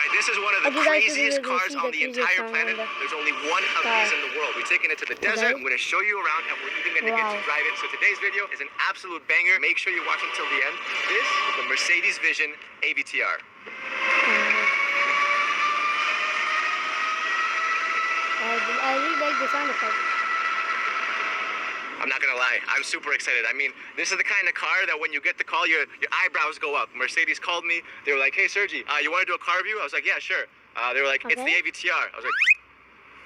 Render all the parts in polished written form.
right, this is one of the craziest cars on the entire planet. There's only one of these in the world. We've taken it to the desert. I'm going to show you around, and we're even going to get to drive it. So today's video is an absolute banger. Make sure you watch until the end. This is the Mercedes Vision AVTR. I really like the sound effect. I'm not gonna lie, I'm super excited. I mean, this is the kind of car that when you get the call, your eyebrows go up. Mercedes called me. They were like, "Hey, Sergi, you want to do a car review?" I was like, "Yeah, sure." They were like, "It's the AVTR." I was like,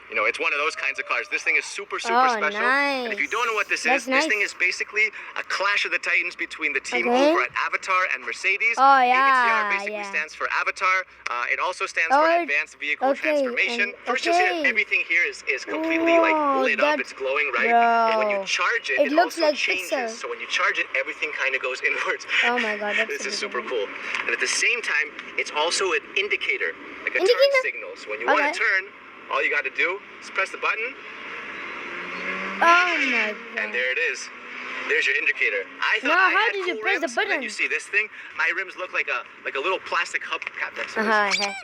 you know, it's one of those kinds of cars. This thing is super special. Nice. And if you don't know what this is, this thing is basically a clash of the titans between the team over at Avatar and Mercedes. Oh, yeah. AVTR basically stands for Avatar. It also stands for Advanced Vehicle Transformation. First, you'll see that everything here is completely like lit up. It's glowing, right? And when you charge it, it looks also like changes. Pixar. So when you charge it, everything kind of goes inwards. Oh my god, that's this is super cool. And at the same time, it's also an indicator, like a turn signal. So when you want to turn, all you got to do is press the button. Oh my god. And there it is. There's your indicator. I thought how did you press the button? And you see this thing? My rims look like a little plastic hubcap next to this.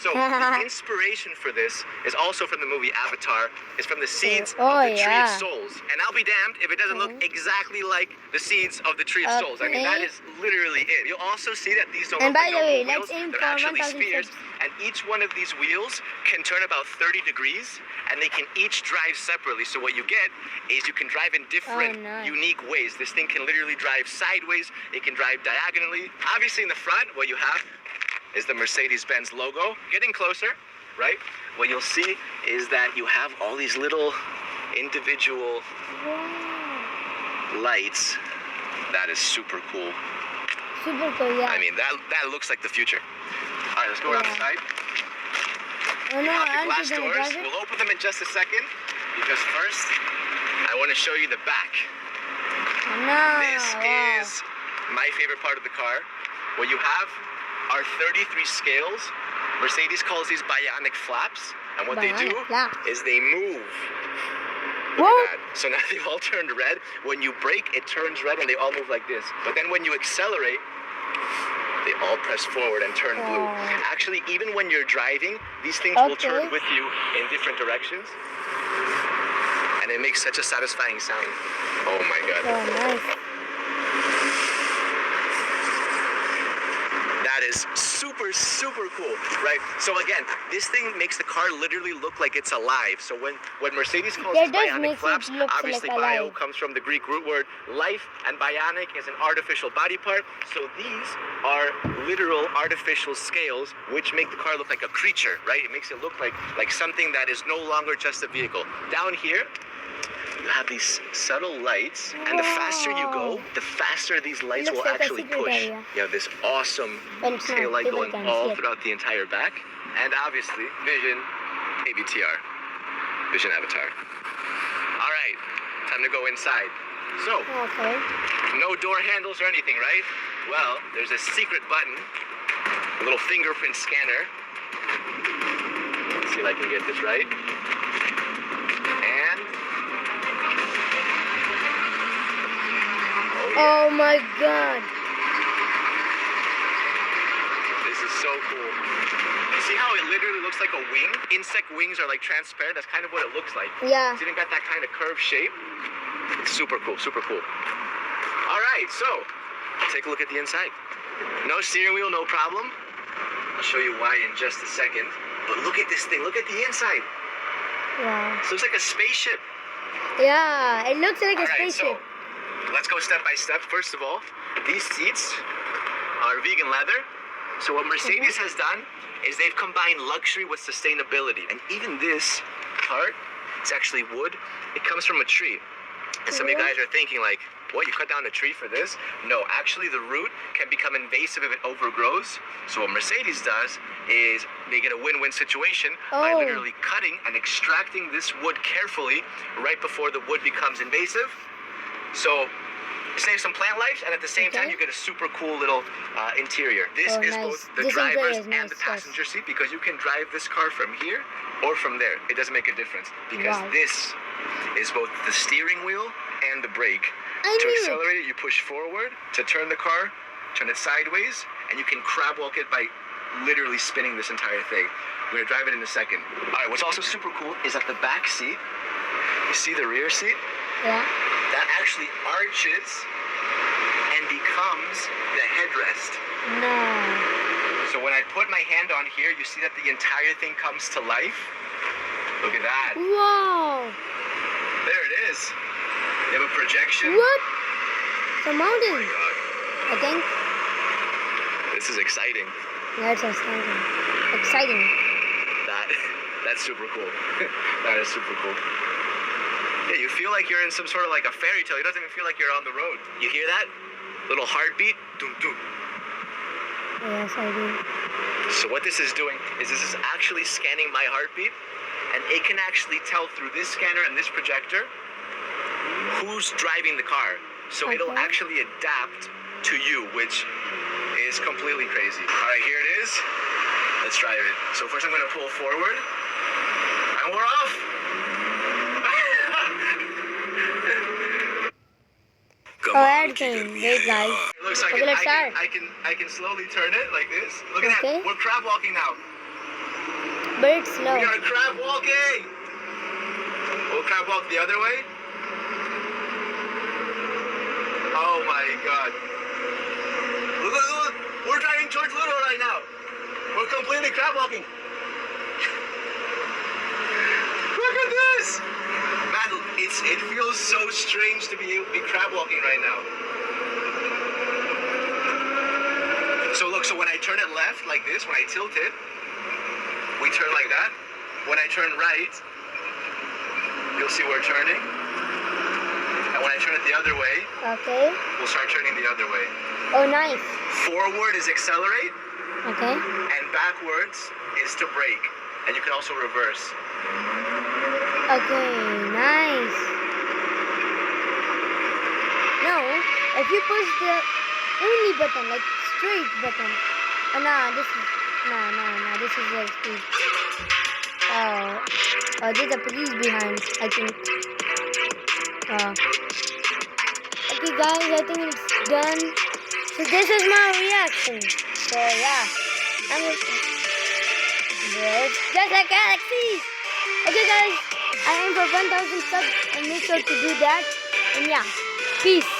So the inspiration for this is also from the movie Avatar. It's from the seeds of the Tree of Souls. And I'll be damned if it doesn't look exactly like the seeds of the Tree of Souls. I mean, that is literally it. You'll also see that these don't look like wheels. They're actually spheres. And each one of these wheels can turn about 30 degrees, and they can each drive separately. So what you get is you can drive in different unique ways. This thing can literally drive sideways. It can drive diagonally. Obviously in the front, what you have is the Mercedes-Benz logo. Getting closer, right? What you'll see is that you have all these little individual lights. That is super cool. Super cool, yeah. I mean, that looks like the future. All right, let's go around the side. Oh no, the glass doors. We'll open them in just a second, because first, I want to show you the back. This is my favorite part of the car. What you have are 33 scales. Mercedes calls these bionic flaps, and what they do is they move. Look at that. So now they've all turned red. When you brake, it turns red, and they all move like this. But then when you accelerate, they all press forward and turn blue. Actually, even when you're driving, these things will turn with you in different directions. And it makes such a satisfying sound. Oh my god. Nice. That is super, super cool, right? So again, this thing makes the car literally look like it's alive. So when Mercedes calls it bionic flaps, obviously bio comes from the Greek root word life, and bionic is an artificial body part. So these are literal artificial scales, which make the car look like a creature, right? It makes it look like something that is no longer just a vehicle. Down here, you have these subtle lights, and the faster you go, the faster these lights will actually push. You have this awesome tail light going all throughout the entire back, and obviously Vision AVTR, Vision Avatar. All right, time to go inside. So, no door handles or anything, right? Well, there's a secret button, a little fingerprint scanner. Let's see if I can get this right. Oh my god. This is so cool. You see how it literally looks like a wing? Insect wings are like transparent. That's kind of what it looks like. Yeah. It's even got that kind of curved shape. It's super cool, super cool. All right, so take a look at the inside. No steering wheel, no problem. I'll show you why in just a second. But look at this thing. Look at the inside. Wow. This looks like a spaceship. Yeah, it looks like a spaceship. So let's go step by step. First of all, these seats are vegan leather. So what Mercedes has done is they've combined luxury with sustainability. And even this part, it's actually wood. It comes from a tree. And some of you guys are thinking like, what, you cut down a tree for this? No, actually the root can become invasive if it overgrows. So what Mercedes does is they get a win-win situation by literally cutting and extracting this wood carefully right before the wood becomes invasive. So save some plant life, and at the same time you get a super cool little interior. This is both the driver's and the passenger seat, because you can drive this car from here or from there. It doesn't make a difference, because this is both the steering wheel and the brake. To accelerate it, you push forward. To turn the car, turn it sideways, and you can crab walk it by literally spinning this entire thing. We're gonna drive it in a second. All right, what's also super cool is that the back seat, you see the rear seat? Yeah. That actually arches and becomes the headrest. No. So when I put my hand on here, you see that the entire thing comes to life? Look at that. Wow. There it is. You have a projection. What? It's a Oh mountain, my God. I think. This is exciting. That's exciting. Exciting. That's super cool. That is super cool. Yeah, you feel like you're in some sort of like a fairy tale. It doesn't even feel like you're on the road. You hear that? Little heartbeat? Doom, doom. Yes, I do. So what this is doing is this is actually scanning my heartbeat, and it can actually tell through this scanner and this projector who's driving the car. So it'll Okay. actually adapt to you, which is completely crazy. All right, here it is. Let's drive it. So first I'm gonna pull forward, and we're off. Oh, everything. Wait, guys. It looks like Okay, let's start. I can slowly turn it like this. Look at Okay. that. We're crab walking now. But it's slow. We are crab walking. We'll crab walk the other way. Oh my God. Look, look, look. We're driving towards Little right now. We're completely crab walking. Look at this. Man, it feels so strange to be crab walking right now. So look, so when I turn it left like this, when I tilt it, we turn like that. When I turn right, you'll see we're turning. And when I turn it the other way, Okay. we'll start turning the other way. Oh, nice. Forward is accelerate, Okay. and backwards is to brake. And you can also reverse. Okay, nice. Now, if you push the only button, like straight button. Oh, no, this is the speed. Oh, there's a police behind, I think. Okay, guys, I think it's done. So this is my reaction. So yeah, it's just a galaxy. Okay, guys, I aim for 1,000 subs, and make sure to do that. And yeah, peace.